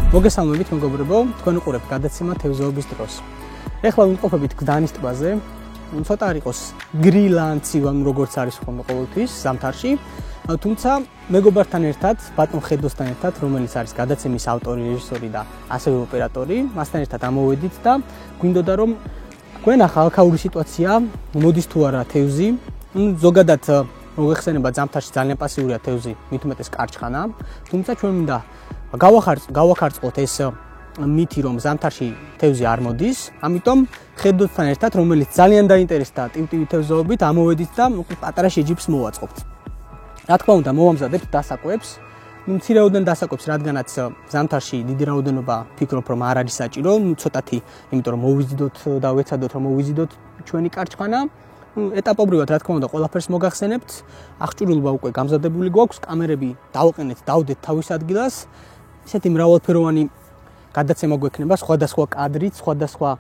მოგესალმებით მეგობრებო, თქვენ უყურებთ გადაცემა თევზაობის დროს. ეხლა ვიმყოფებით გლდანის ტბაზე. ცოტა არ იყოს გრილანცი, როგორც არის ხოლმე ყოველთვის ზამთარში. თუმცა მეგობართან ერთად, ბატონ ხედოსთან ერთად, რომელიც არის გადაცემის ავტორი, რეჟისორი და ასევე ოპერატორი, მასთან ერთად ამოვედით და გვინდოდა რომ თქვენ ახალქაური სიტუაცია, მოდის თუ არა თევზი. ზოგადად მოგეხსენება ზამთარში ძალიან პასიურია თევზი, მით უმეტეს კარჩხანა. თუმცა ჩვენ მინდა გავახარწყოთ ეს მითი რომ ზამთარში თევზი არ მოდის, ამიტომ ხედოსთან ერთად, რომელიც ძალიან დაინტერესდა ტივტივი თევზაობით, ამოვედით და პატარა შეჯიბს მოვაწყობთ. რა თქმა უნდა, მოვამზადებთ დასაკვებს. მცირეოდენ დასაკვებს, რადგანაც ზამთარში დიდი რაოდენობა ფიქრობ რომ არ არის საჭირო, ცოტათი, იმიტომ რომ მოვიზიდოთ და ვეცადოთ რომ მოვიზიდოთ ჩვენი კარჩხანა. ეტაპობრივად, რა თქმა უნდა, ყველაფერს მოგახსენებთ. აღჭურვილობა უკვე გამზადებული გვაქვს, კამერები დავყენეთ, დავდეთ თავის ადგილას. ისეთი მრავალფეროვანი გადაცემა გვექნება, სხვადასხვა კადრით, სხვადასხვა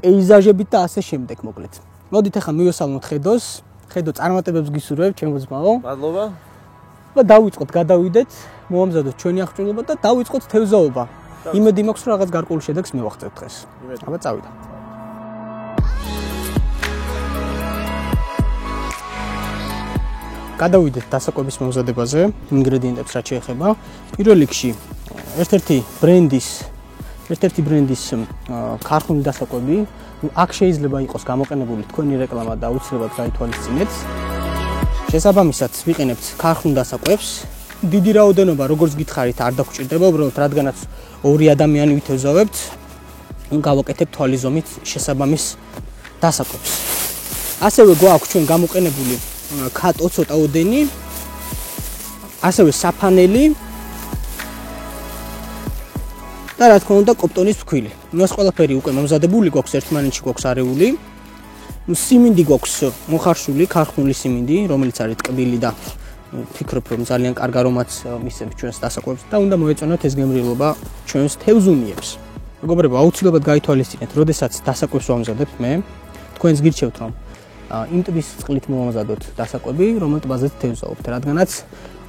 პეიზაჟებით და ასე შემდეგ, მოკლედ. მოდით ახლა მივესალმოთ ხედოს. ხედო, წარმატებებს გისურვებ, ჩემო ძმაო. მადლობა. და დავიწყოთ, გადავიდეთ, მოვამზადოთ ჩვენი აღჭურვილობა და დავიწყოთ თევზაობა. იმედი მაქვს, რომ რაღაც გარკვეულ შედეგს მივაღწევთ დღეს. აბა წავიდა. გადავიდეთ დასაკვების მომზადებაზე, ინგრედიენტებს რაც შეეხება. პირველ რიგში ერთ-ერთი ბრენდის ქარხნული დასაკვები. აქ შეიძლება იყოს გამოყენებული თქვენი რეკლამა და უცლებად გაითვალისწინეთ. შესაბამისად, ვიყენებთ ქარხნულ დასაკვებს. დიდი რაოდენობა, როგორც გითხარით, არ დაგჭირდება, უბრალოდ რადგანაც ორი ადამიანი ვითევზავებთ, გავაკეთებ თვალი ზომით შესაბამის დასაკვებს. ასევე გვაქვს ჩვენ გამოყენებული კატო ცოტა ოდენი, ასევე საფანელი და რა თქმა უნდა კოპტონის ფქვილი. ეს ყველაფერი უკვე მომზადებული გვაქვს, ერთმანეთში გვაქვს არეული. სიმინდი გვაქვს მოხარშული, ქარხნული სიმინდი, რომელიც არის ტკბილი და ვფიქრობ რომ ძალიან კარგ არომატს მისცემს ჩვენს დასაკვებს და უნდა მოეწონოთ ეს გემრიელობა ჩვენს თევზუნიებს. მეგობრებო, აუცილებლად გაითვალისწინეთ, როდესაც დასაკვებს ვამზადებთ მე, თქვენს გირჩევთ რომ იმ ტბის წყლით მოვამზადოთ დასაკვები, რომელ ტბაზეც თევზაობთ, რადგანაც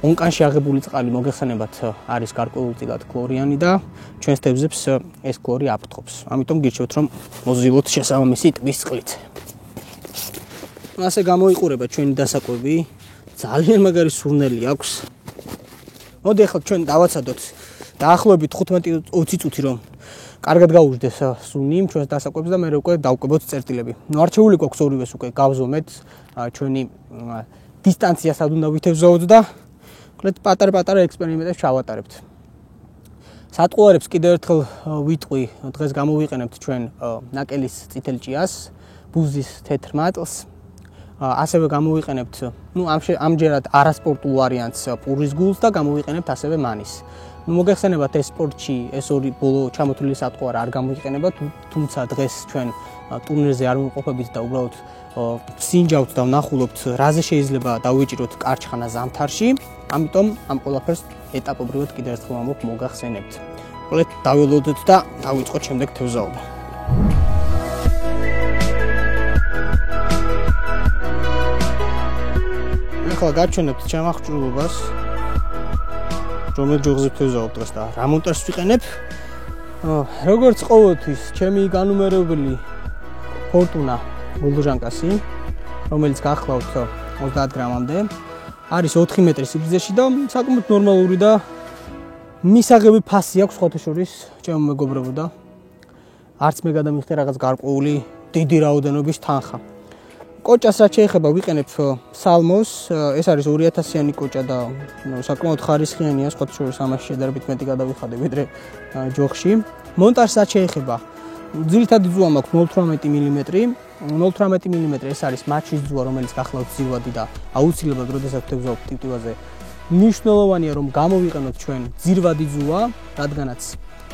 ონკანში აღებული წყალი მოგეხსენებათ არის გარკვეულწილად ქლორიანი და ჩვენს თევზებს ეს ქლორი აფრთხობს. ამიტომ გირჩევთ რომ მოზილოთ შესაბამისი ტბის წყლით. ასე გამოიყურება ჩვენი დასაკვები, ძალიან მაგარი სურნელი აქვს. მოდი ახლა ჩვენ დავაცადოთ დაახლოებით 15-20 წუთი რომ კარგად გაუждდეს სუნი ჩვენს დასაკვებს და მე უკვე დავკვებოთ წერტილები. არჩეული გვაქვს ორივეს უკვე გავზომეთ ჩვენი დისტანცია სად უნდა ვითევზაოთ და მოკლედ პატარ-პატარა ექსპერიმენტებს ჩავატარებთ. სატყუარებს კიდევ ერთხელ ვიტყვი, დღეს გამოვიყენებთ ჩვენ ნაკელის წითელ ჭიას, ბუზის თეთრ მატლს. ასევე გამოვიყენებთ, ამჯერად არასპორტულ ვარიანტს პურის გულს და გამოვიყენებთ ასევე მანის. მოგეხსენებათ ეს სპორტში ეს ორი ბოლო ჩამოთვლილი სატყუარი არ გამოიყენება, თუმცა დღეს ჩვენ ტურნირზე არ ვიმყოფებით და უბრალოდ სინჯავთ და ვნახულობთ, რაზე შეიძლება დავიჭიროთ კარჩხანა ზამთარში. ამიტომ ამ ყველაფერს ეტაპობრივად კიდევ ერთხელ მოგახსენებთ. მოკლედ დაველოდოთ და დავიწყოთ შემდეგ თევზაობა. ახლა გაჩვენებთ ჩემ აღჭურვილობას, რომელ ჯოღზე თევზაობ დღეს და რა მონტაჟს ვიყენებ. როგორც ყოველთვის, ჩემი განუმერებელი ფორტუნა ბულდოჟანკასი, რომელიც გახლავთ 30 გრამამდე, არის 4 მეტრის სიგრძეში და საკმაოდ ნორმალური და მისაღები ფასი აქვს ხოთა შორის ჩემო მეგობრებო და არც მე გადამიხდე რაღაც გარკვეული დიდი რაოდენობის თანხა. კოჭას რაც შეეხება ვიყენებ სალმოს, ეს არის 2000-იანი კოჭა და საკმაოდ ხარისხიანია, სხვათა შორის ამაში შედარებით მეტი გადავიხადე ვიდრე ჯოხში. მონტაჟს რაც შეეხება, ძირითადი ძუა მაქვს 0.18 მმ. 0.18 მმ ეს არის მაჩის ძუა, რომელიც გახლავთ ძირვადი და აუცილებლად როდესაც თევზაობთ ტივტივაზე, მნიშვნელოვანია რომ გამოვიყენოთ ჩვენ ძირვადი ძუა, რადგანაც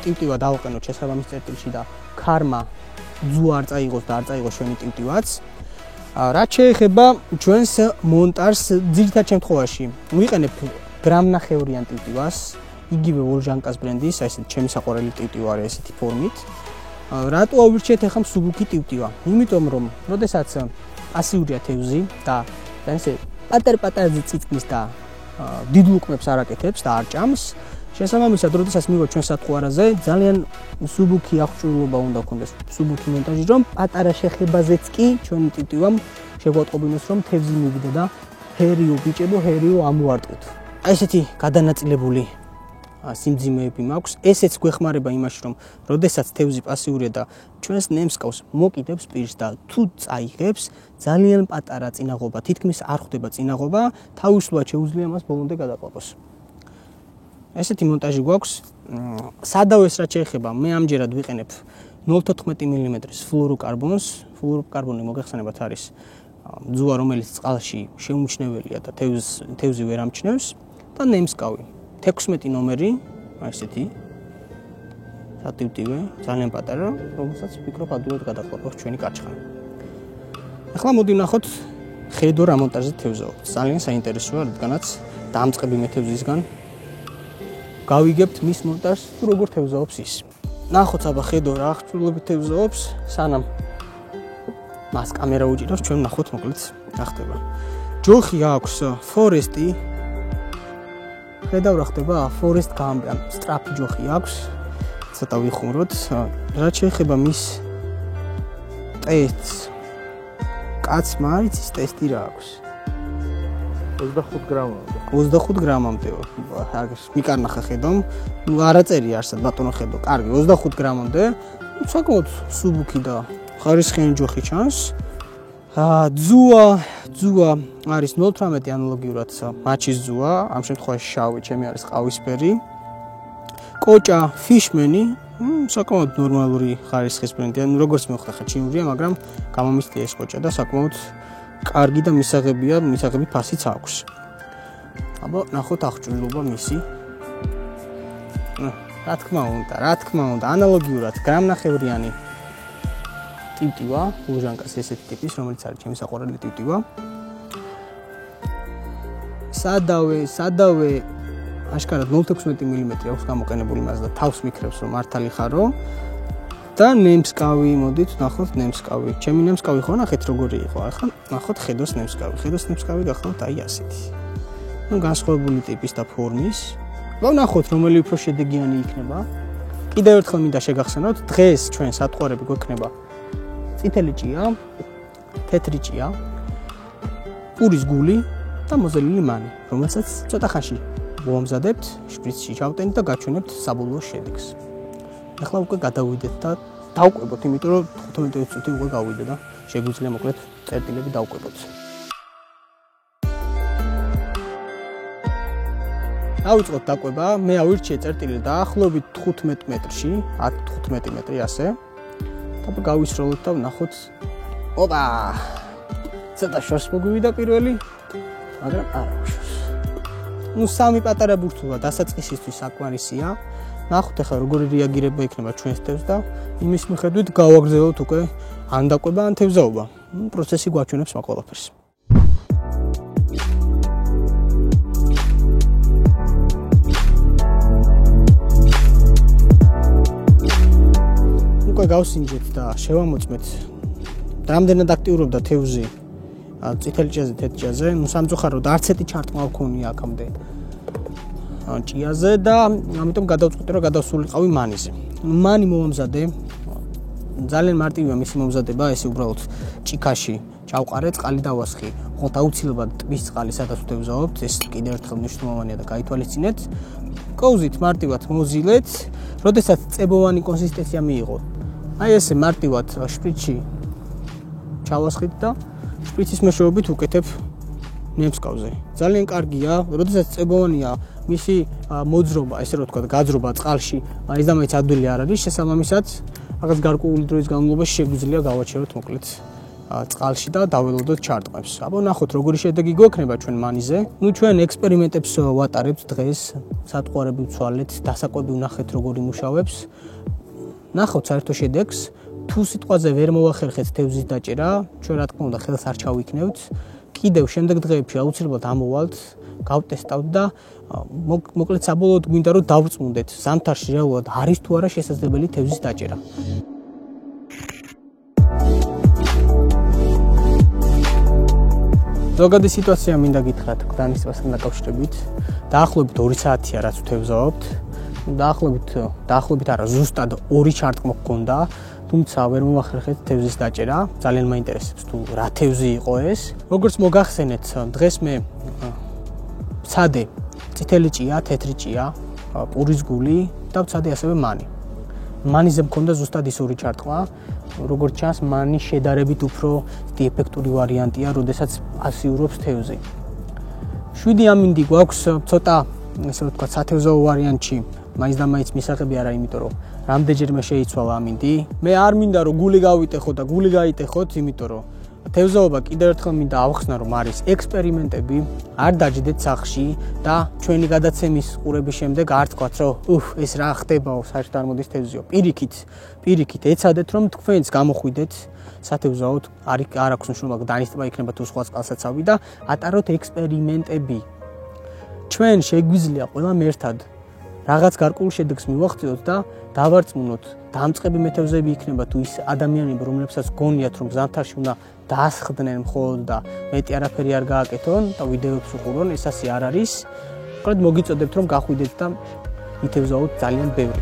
ტივტივა დავყენოთ შესაბამის წერტილში და ქარმა ძუა არ წაიღოს და არ წაიღოს ჩვენი ტივტივაც. რაც შეეხება ჩვენს მონტაჟს, ძირითად შემთხვევაში ვიყენებ გრამნახევრიან ტივტივას, იგივე ვოლჟანკას ბრენდის, აი ესეთი ჩემი საყვარელი ტივტივა არის ესეთი ფორმით. რატო ავირჩიეთ ახლა მსუბუქი ტივტივა? იმიტომ რომ, როდესაც პასიურია თევზი და ესე პატარ-პატარზე წიწკნის და დიდ ლუკმებს არ აკეთებს და არ ჭამს. შესაბამისად, როდესაც მივიღოთ ჩვენ სატყუარაზე, ძალიან სუბუქი აღჭურვილობა უნდა გქონდეს, სუბუქი მონტაჟი, რომ პატარა შეხებაზეც კი ჩვენი ტიტივამ შეგვატყობინოს, რომ თევზი მივიდა და ჰერიო ბიჭებო, ჰერიო ამოვარტყით. აი ესეთი გადანაწილებული სიმძიმეები მაქვს. ესეც გვეხმარება იმაში, რომ როდესაც თევზი პასიურია და ჩვენს ნემსკავს მოკიდებს პირს და თუ წაიღებს, ძალიან პატარა წინაღობა, თითქმის არ ხვდება წინაღობა, თავისუფლად შეუძლია მას ბოლომდე გადაყვაყოს. ესეთი მონტაჟი გვაქვს. სადავეს რაც შეეხება, მე ამჯერად ვიყენებ 0.14 მმ-ის ფლუოროკარბონს. ფლუოროკარბონი მოგეხსენებათ არის ძუა, რომელიც წყალში შეუმჩნეველია და თევზი ვერ ამჩნევს და ნემსკავი 16 ნომერი, აი ესეთი სატივტივე, ძალიან პატარა, რომელსაც ვფიქრობ ადვილად გადაყვაყოს ჩვენი კაჩხანი. ახლა მოდი ვნახოთ ხედო რა მონტაჟზე თევზაობს. ძალიან საინტერესოა, რადგანაც დამწყები მე თევზისგან გავიგებთ მის მონტაჟს თუ როგორ თევზაობს ის. ნახოთ აბა ხედო რა აღჭურვილობით თევზაობს, სანამ მას კამერა უჭირავს, ჩვენ ვნახოთ მოკლედ რა ხდება. ჯოხი აქვს ფორესტი. ხედავ რა ხდება, ფორესტ გამბი, ან სტრაფი ჯოხი აქვს. ცოტა ვიხმუროთ. რაც შეეხება მის ტესტს, კაცმა არის ის ტესტი რა აქვს. 25 გრამამდე. 25 გრამამდეო. მიკარნახა ხედომ. ნუ არა წერი არსად ბატონო ხედო. კარგი, 25 გრამამდე. საკმაოდ სუბუქი და ხარისხიანი ჯოხი ჩანს. ძუა არის 0.18 ანალოგიურად მაჩის ძუა, ამ შემთხვევაში შავი, ჩემი არის ყავისფერი. კოჭა ფიშმენი, საკმაოდ ნორმალური ხარისხის ბრენდი, ანუ როგორც მივხვდა ხა ჩინურია, მაგრამ გამომისწია ეს კოჭა და საკმაოდ კარგი და მისაღები ფასიც აქვს. აბა ნახოთ აღჭურვილობა მისი. რა თქმა უნდა, ანალოგიურად გრამნახევრიანი ტივტივა, ლუჟანკას ესეთი ტიპის, რომელიც არის ჩემი საყვარელი ტივტივა. სადავე აშკარად 0.16 მმ აქვს გამოყენებული მას და თავს მიქრებს რომ მართალი ხარო. და ნემსკავი, მოდით ნახოთ ნემსკავი. ჩემი ნემსკავი ხო ნახეთ როგორი იყო. ახლა ნახოთ ხედოს ნემსკავი. ხედოს ნემსკავი გახლავთ აი ასეთი. ნუ განსხვავებული ტიპის და ფორმის. ვნახოთ რომელი უფრო შედეგიანი იქნება. კიდევ ერთხელ მინდა შეგახსენოთ, დღეს ჩვენ სატყუარები გვექნება წითელი ჭია, თეთრი ჭია, პურის გული და მოზელილი მანი, რომელსაც ცოტა ხანში ვამზადებთ, შპრიცში ჩავტენით და გაჩვენებთ საბოლოო შედეგს. ახლა უკვე გადავიდეთ და დავყვებოთ, იმიტომ რომ 15 წუთი უკვე გავიდე და შეგვიძლია მოკლედ წერტილები დავყვებოთ. დავიწყოთ დაყვება, მე ავირჩიე წერტილი დაახლოებით 15 მეტრში, 10-15 მეტრი ასე. და გავისროლოთ და ვნახოთ. ოპა! ცოტა შორს მოგვივიდა პირველი, მაგრამ არა შორს. ნუ სამი პატარა ბურთულა დასაწყისისთვის საკმარისია. ნახოთ ახლა როგორი რეაგირება იქნება ჩვენს თევზს და იმის მიხედვით გავაგრძელოთ უკვე ან დაყვება, ან თევზაობა. პროცესი გვაჩვენებს მაგ ყველაფერს. უკვე გავსინჯეთ და შევამოწმეთ. რამდენად აქტიურობდა თევზი წითელ ჭიაზე, თეთრ ჭიაზე. ნუ სამწუხაროდ არც ერთი ჩარტყმა ვქონია აქამდე ჭიაზე და ამიტომ გადავწყვიტე რომ გადავსულიყავი მანიზე. მანი მომამზადე. ძალიან მარტივია მისი მომზადება, ესე უბრალოდ ჭიქაში ჩავყარე, წყალი დავასხი. ხოთ აუცილებლად ტბის წყალი სადაც ვთევზაობთ, ეს კიდევ ერთხელ მნიშვნელოვანია და გაითვალისწინეთ. კოუზით მარტივად მოზილეთ, როდესაც წებოვანი კონსისტენცია მიიღო. აი ესე მარტივად შპრიცში ჩავასხით და შპრიცის მეშვეობით უკეთებ ნემსკავზე. ძალიან კარგია, როდესაც წებოვანია მისი მოძრობა, ესე რომ ვთქვა, გაძრობა წყალში, ის და მაინც ადვილი არ არის, შესაბამისად, რაღაც გარკვეული დროის განმავლობაში შეგვიძლია გავაჩეროთ მოკლედ წყალში და დაველოდოთ ჩარტყმებს. აბა ნახოთ როგორი შედეგი გვექნება ჩვენ მანიზე. ნუ ჩვენ ექსპერიმენტებს ვატარებთ დღეს, სატყუარები ვცვალეთ, დასაკვები ვნახეთ როგორ იმუშავებს. ნახოთ საერთო შედეგს. თუ სიტყვაზე ვერ მოვახერხეთ თევზის დაჭერა, ჩვენ რა თქმა უნდა ხელს არ ჩავიქნევთ. კიდევ შემდეგ დღეებში აუცილებლად ამოვალთ, გავტესტავთ და მოკლედ საბოლოოდ გვინდა რომ დავწმუნდეთ, ზამთარში რეალურად არის თუ არა შესაძლებელი თევზის დაჭერა. ზოგადი სიტუაცია მინდა გითხრათ გლდანის ტბასთან დაკავშირებით. დაახლოებით 2 საათია რაც ვთევზაობთ. დაახლოებით არა, ზუსტად 2 ჩარტყმა გქონდა, თუმცა ვერ მოვახერხეთ თევზის დაჭერა. ძალიან მაინტერესებს თუ რა თევზი იყო ეს. როგორც მოგახსენეთ, დღეს მე ვცადე წითელი ჭია, თეთრი ჭია, პურის გული და ვცადე ასევე მანი. მანიზე მქონდა ზუსტად ის 2 ჩარტყმა. როგორც ჩანს, მანი შედარებით უფრო ეფექტური ვარიანტია, როდესაც პასიურობს თევზი. 7 ამინდი გვაქვს ცოტა, ესე ვთქვათ, სათევზაო ვარიანტში. მაინც და მაინც მისაღები არა, იმიტომ რომ რამდენჯერმე შეიცვალა ამინდი. მე არ მინდა რომ გული გავიტეხოთ და გული გაიტეხოთ, იმიტომ რომ თევზაობა კიდევ ერთხელ მინდა ავხსნა, რომ არის ექსპერიმენტები, არ დაждდეთ სახში და ჩვენი გადაცემის ყურების შემდეგ არ თქვათ, რომ ეს რა ხდებაო, საერთოდ არ მოდის თევზიო. პირიქით ეცადეთ, რომ თქვენც გამოხვიდეთ სათევზაოდ, არ აქვს მნიშვნელობა გლდანის ტბა იქნება თუ სხვა წყალსაცავი და ატაროთ ექსპერიმენტები. ჩვენ შეგვიძლია ყველამ ერთად რაღაც გარკვეულ შედეგს მივახციოთ და დავარწმუნოთ, დამწყები მეთევზეები იქნება თუ ის ადამიანები, რომლებსაც გონიათ, რომ ზამთარში უნდა დაასხდნენ მხოლოდ და მეტი არაფერი არ გააკეთონ და ვიდეოებს უყურონ, ეს ასე არ არის. უბრალოდ მოგიწოდებთ, რომ გახვიდეთ და მითევზაოთ ძალიან ბევრი.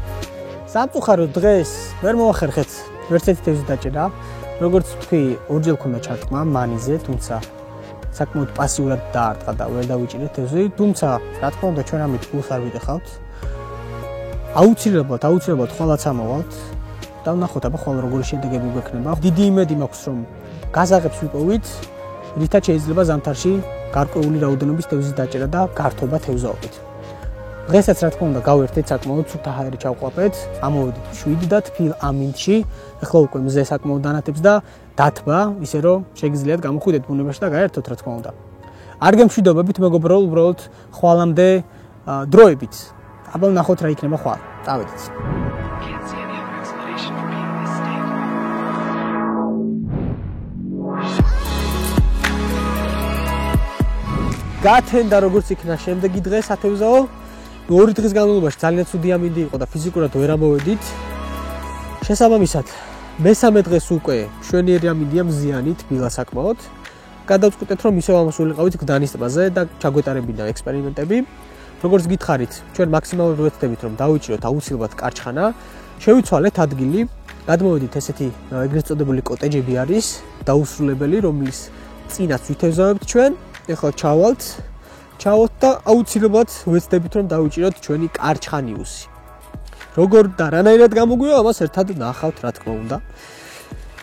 სამწუხაროდ დღეს ვერ მოვახერხეთ ვერც ერთი თევზის დაჭერა. როგორც ვთქვი, ორჯერ მქონდა ჩარტყმა მანიზე, თუმცა საკმაოდ პასიურად დაარტყა და ვერ დავიჭირეთ თევზი, თუმცა რა თქმა უნდა ჩვენ ამით ფულს არ ვიდეხავთ. აუცილებლად ხვალაც ამოვალთ და ვნახოთ აბა ხვალ როგორი შედეგები გვექნება. დიდი იმედი მაქვს, რომ გაზაღებს ვიპოვით, რითაც შეიძლება ზამთარში გარკვეული რაოდენობის თევზის დაჭერა და გართობა თევზაობით. დღესაც რა თქმა უნდა გავერთეთ საკმაოდ სუფთა ჰაერი ჩავყვაპეთ, ამოვედით 7 და თბილ ამინდში. ახლა უკვე მზე საკმაოდ დანათებს და დათბა, ისე რომ შეგიძლიათ გამოხვიდეთ ბუნებაში და გაერთოთ რა თქმა უნდა. არ გემშვიდობებით მეგობრებო, უბრალოდ ხვალამდე დროებით. აბა ვნახოთ რა იქნება ხვალ. წავედით. გათენდა როგორც იქნა შემდეგი დღე სათევზაო. 2 დღის განმავლობაში ძალიან ცუდი ამინდი იყო და ფიზიკურად ვერ ამოვედით. შესაბამისად, მესამე დღეს უკვე მშვენიერი ამინდია მზიანი თბილა საკმაოდ. გადავწყვიტეთ, რომ ისევ ამოსულიყავით გლდანის ტბაზე და ჩაგვეტარებინა ექსპერიმენტები. როგორც გითხარით, ჩვენ მაქსიმალურად ვეცდებით, რომ დავიჭიროთ აუცილებლად კარჩხანა. შევიცვალეთ ადგილი, გადმოვედით ესეთი ეგრეთ წოდებული კოტეჯები არის, დაუსრულებელი, რომლის წინაც ვითევზავებთ ჩვენ. ეხლა ჩავალთ და აუცილებლად ვეცდებით, რომ დავიჭიროთ ჩვენი კარჩხანიუსი. როგორ და რანაირად გამოგვივა, ამას ერთად ნახავთ, რა თქმა უნდა.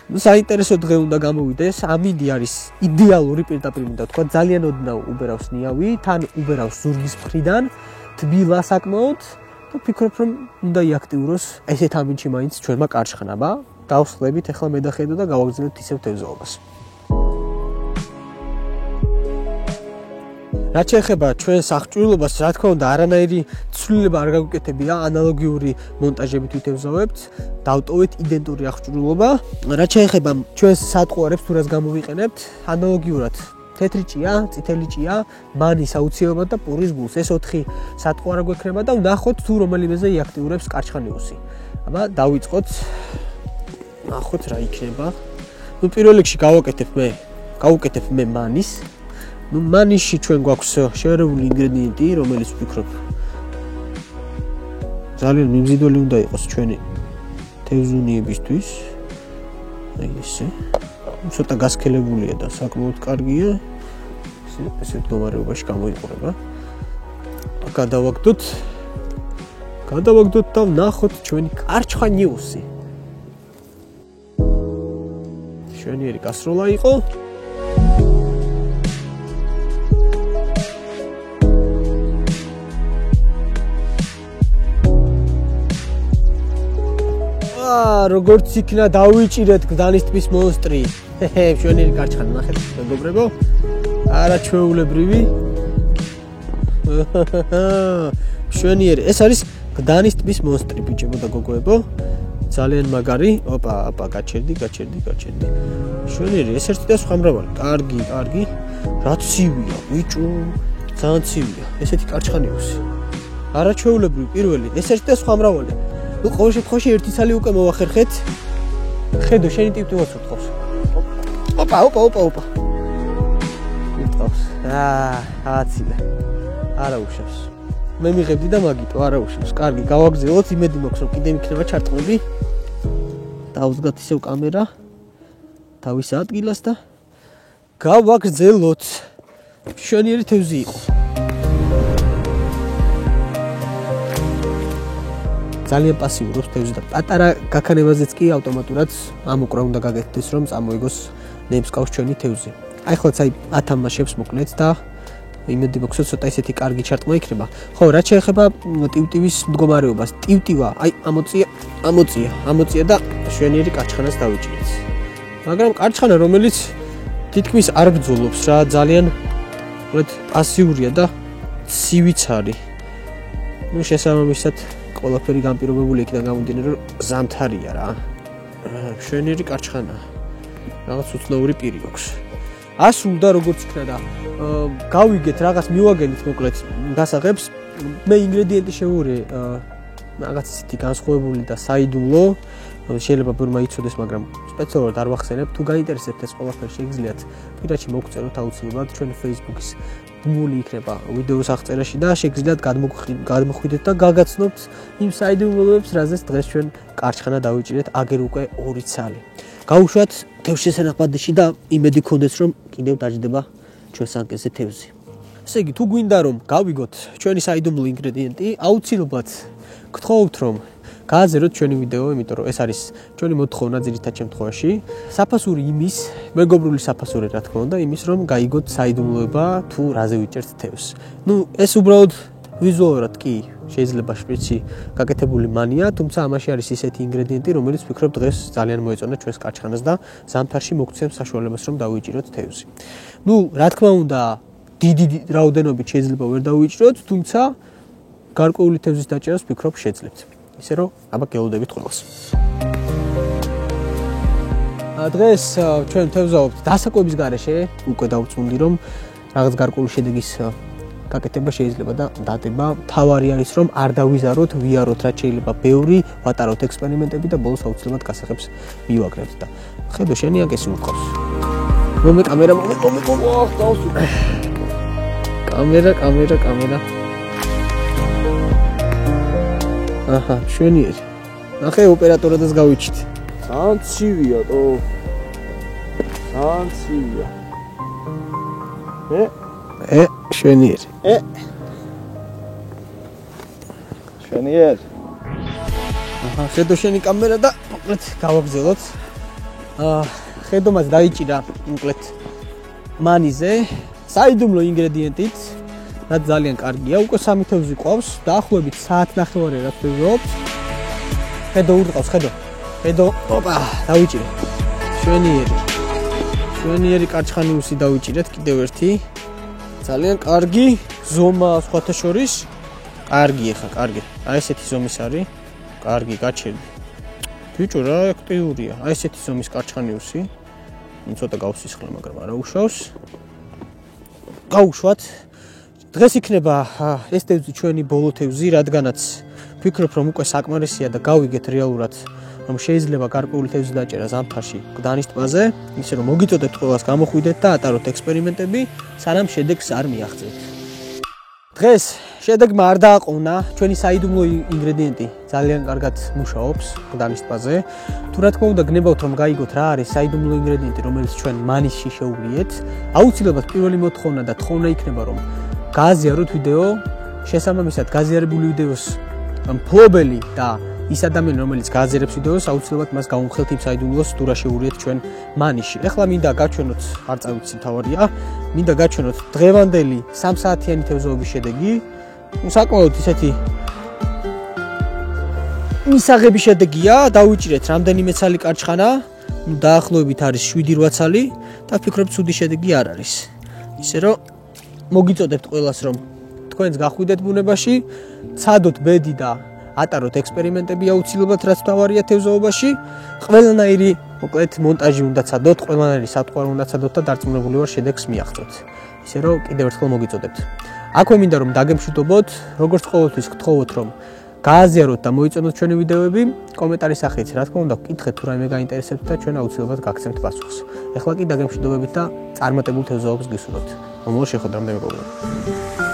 საინტერესო დღე უნდა გამოვიდეს. ამინდი არის იდეალური, პირდაპირ მინდა ვთქვა, ძალიან ოდნავ უბერავს ნიავი, თან უბერავს ზურგის მხრიდან, თბილა საკმაოდ და ვფიქრობ, რომ უნდა იაქტიუროს ესეთ ამინდში მაინც ჩვენმა კარჩხანა. დავსხლებით ახლა მე და ხედო და გავაგრძელებთ ისევ თევზაობას. რაც შეეხება ჩვენს აღჭურვილობას, რა თქმა უნდა, არანაირი ცვლილება არ გაგვიკეთებია, ანალოგიური მონტაჟებით ვითევზავებთ, დავტოვეთ იდენტური აღჭურვილობა. რაც შეეხება ჩვენს სატყუარებს, თუ რას გამოვიყენებთ, ანალოგიურად თეთრი ჭია, წითელი ჭია, მანის აუცილებლად და პურის გულს. ეს 4 სატყუარა გვექნება და ვნახოთ თუ რომელიმეზე იაქტიურებს კარჩხანიუსი. აბა დავიწყოთ. ნახოთ რა იქნება. პირველ რიგში გავუკეთებ მე მანის. მანიში ჩვენ გვაქვს შეერეული ინგრედიენტი, რომელიც ვფიქრობ ძალიან მიმზიდველი უნდა იყოს ჩვენი თევზუნიებისთვის. აი ესე. ცოტა გასქელებულია და საკმაოდ კარგია. ესეთ მდგომარეობაში გამოიყურება. გადავაგდოთ და ვნახოთ ჩვენი კარჩხანიუსი. შვენიერი გასროლა იყო. როგორც იქნა დავიჭირეთ გლდანის ტბის მონსტრი. მშვენიერი კარჩხანა, ნახეთ მეგობრებო. არა ჩვეულებრივი. მშვენიერი. ეს არის გლდანის ტბის მონსტრი, ბიჭებო და გოგოებო. ძალიან მაგარი. ოპა, გაჩერდი. მშვენიერი, ეს ერთი და სხვა მრავალი. კარგი. რა ცივია, ბიჭო. ძალიან ცივია. ესეთი კარჩხანიუსი. არა ჩვეულებრივი პირველი, ეს ერთი და სხვა მრავალი. ყოველ შემთხვევაში ერთი ცალი უკვე მოვახერხეთ. ხედო, შენი ტიპტივაც უთხოვს. ოპა. აცილე. არა უშავს. მე მიღებდი და მაგიტო არა უშავს. კარგი, გავაგზავნოთ, იმედი მაქვს რომ კიდე მიქნება ჩარტყმები. დავუძგათ ისევ კამერა თავის ადგილას და გავაგზავნოთ. მშვენიერი თევზი იყო. ძალიან პასიურობს თევზი და პატარა გაქანებაზეც კი ავტომატურად ამოკრა უნდა გაგეთდეს რომ წამოიგოს ნებსკავს ჩვენი თევზი. აი ხოც აი 10 ამაშებს მოკლედ და იმედი მაქვს ცოტა ისეთი კარგი ჩარტყმა იქნება. ხო, რაც შეეხება ტივტივის მდგომარეობას, ტივტივა, აი ამოწია და შვენიერი კარჩხანას დავიჭირეთ. მაგრამ კარჩხანა რომელიც თითქმის არ ბრძოლობს რა, ძალიან მოკლედ პასიურია და ცივიც არის. ნუ შესაბამისად ყველაფერი განპირობებული იქიდან გამომდინარე რომ ზამთარია რა. შვენიერი კარჩხანა. რაღაც უცნაური პირი აქვს. ასრულდა როგორც იქნა და გავიგეთ რაღაც მივაგენით მოკლედ გასაღებს. მე ინგრედიენტი შევურე რაღაც ისეთი განსხვავებული და საიდუმლო. შეიძლება ბევრმა იცოდეს, მაგრამ სპეციალურად არ ვახსენებ. თუ გაინტერესებთ ეს ყველაფერი შეგიძლიათ პირადში მოგწეროთ აუცილებლად ჩვენ Facebook-ის ბმული იქნება ვიდეოს აღწერაში და შეგიძლიათ გადმოხვიდეთ და გაგაცნობთ იმ საიდუმლოებს, რაზეც დღეს ჩვენ კარჩხანა დავიჭირეთ აგერ უკვე 2 ცალი. გავუშვათ თევზშესენახმადში და იმედი გქონდეს რომ კიდევ დაждდება ჩვენ სანკეზე თევზი. ესე იგი, თუ გვინდა რომ გავიგოთ ჩვენი საიდუმლო ინგრედიენტი, აუცილებლად გთხოვთ რომ გააზეროთ ჩვენი ვიდეო, იმიტომ რომ ეს არის ჩვენი მოთხოვნა ძირითად შემთხვევაში. საფასური იმის, მეგობრული საფასური რა თქმა უნდა, იმის რომ გაიგოთ საიდუმლოება თუ რაზე ვიჭერთ თევზს. ნუ ეს უბრალოდ ვიზუალურად კი შეიძლება შპიცი გაკეთებული მანია, თუმცა ამაში არის ისეთი ინგრედიენტი, რომელიც ვფიქრობ დღეს ძალიან მოეწონა ჩვენს კარჩხანას და ზამთარში მოგცემს საშუალებას რომ დავიჭიროთ თევზი. ნუ რა თქმა უნდა, დიდი რაოდენობით შეიძლება ვერ დავიჭიროთ, თუმცა გარკვეული თევზის დაჭერას ვფიქრობ შეძლებთ. ისე რომ აბა გელოდებით ყველას. დღეს ჩვენ თევზაობთ დასაკვების გარეშე, უკვე დავწუნდი რომ რაღაც გარკვეული შედეგის გაკეთება შეიძლება და დადება. თავარი არის რომ არ დავიზაროთ, ვიაროთ რაც შეიძლება ბევრი, ვატაროთ ექსპერიმენტები და ბოლოს აუცილებლად გასაღებს მივაგრებთ და ხედო შენი აკესი უყავს. მომე კამერა გავსულ. კამერა. აჰა, შვენიერი. ნახე ოპერატორადაც გავიჩით. ძალიან ცივია თო. ძალიან ცივია. შვენიერი. შვენიერი. აჰა, ხედო შენი კამერა და მოკლედ გავაგზავნოთ. ხედომაც დაიჭირა მოკლედ მანიზე საიდუმლო ინგრედიენტით. რაც ძალიან კარგია, უკვე 3 თევზი ყავს, დაახლოებით საათნახევარი რაც ვიღებთ. ხედო ურყავს, ხედო, ოპა, დავიჭირე. შვენიერი კარჩხანიუსი დავიჭირეთ კიდევ ერთი. ძალიან კარგი ზომა სხვათა შორის. კარგი. აი ესეთი ზომის არის. კარგი, გაჩერდი. ბიჭო რა აქტიურია. აი ესეთი ზომის კარჩხანიუსი. ცოტა გავსისხლე, მაგრამ არა უშავს. გავუშვათ. დღეს იქნება ეს თევზი ჩვენი ბოლო თევზი, რადგანაც ვფიქრობ რომ უკვე საკმარისია და გავიგეთ რეალურად რომ შეიძლება გარკვეული თევზი დაჭერა ზამთარში გლდანის ტბაზე, ისე რომ მოგიწოდეთ ყველას გამოხვიდეთ და ატაროთ ექსპერიმენტები, სანამ შედეგს არ მიაღწევთ. დღეს შედეგმა არ დააყოვნა, ჩვენი საიდუმლო ინგრედიენტი ძალიან კარგად მუშაობს გლდანის ტბაზე. თუ რა თქმა უნდა გნებავთ რომ გაიგოთ რა არის საიდუმლო ინგრედიენტი, რომელიც ჩვენ მანისში შევუვლიეთ, აუცილებლად პირველი მოთხოვნა და თხოვნა იქნება რომ გააზიაროთ ვიდეო, შესაბამისად გაზიარებული ვიდეოს მფლობელი და ის ადამიანი რომელიც გააზიარებს ვიდეოს, აუცილებლად მას გავუმხელთ იმ საიდუმლოს თუ რა შევურიეთ ჩვენ მანისში. ეხლა მინდა გაჩვენოთ, არ წავიცი თავარია, მინდა გაჩვენოთ დღევანდელი 3 საათიანი თევზაობის შედეგი. საკმაოდ ისეთი მისაღები შედეგია, დავიჭირეთ რამდენიმე ცალი კარჩხანა, დაახლოებით არის 7-8 ცალი და ვფიქრობ ცუდი შედეგი არ არის. ისე რომ მოგიწოდებთ ყველას რომ თქვენს გახვიდეთ ბუნებაში, ცადოთ ბედი და ატაროთ ექსპერიმენტები აუცილებლად რაც თავარია თევზაობაში. ყველანაირი მოკლედ მონტაჟი უნდა ცადოთ, ყველანაირი სათყვარი უნდა ცადოთ და დარწმუნებული ვარ შედეგს მიაღწევთ. ისე რომ კიდევ ერთხელ მოგიწოდებთ. აქვე მინდა რომ დაგემშვიდობოთ, როგორც ყოველთვის გთხოვოთ რომ გააზიაროთ და მოიწონოთ ჩვენი ვიდეოები, კომენტარის სახით რა თქმა უნდა გკითხეთ თუ რაიმე გაინტერესებთ და ჩვენ აუცილებლად გაგცემთ პასუხს. ეხლა კი დაგემშვიდობებით და წარმატებულ თევზაობას გისურვებთ. მომავალ შეხვედრამდე მეგობრებო.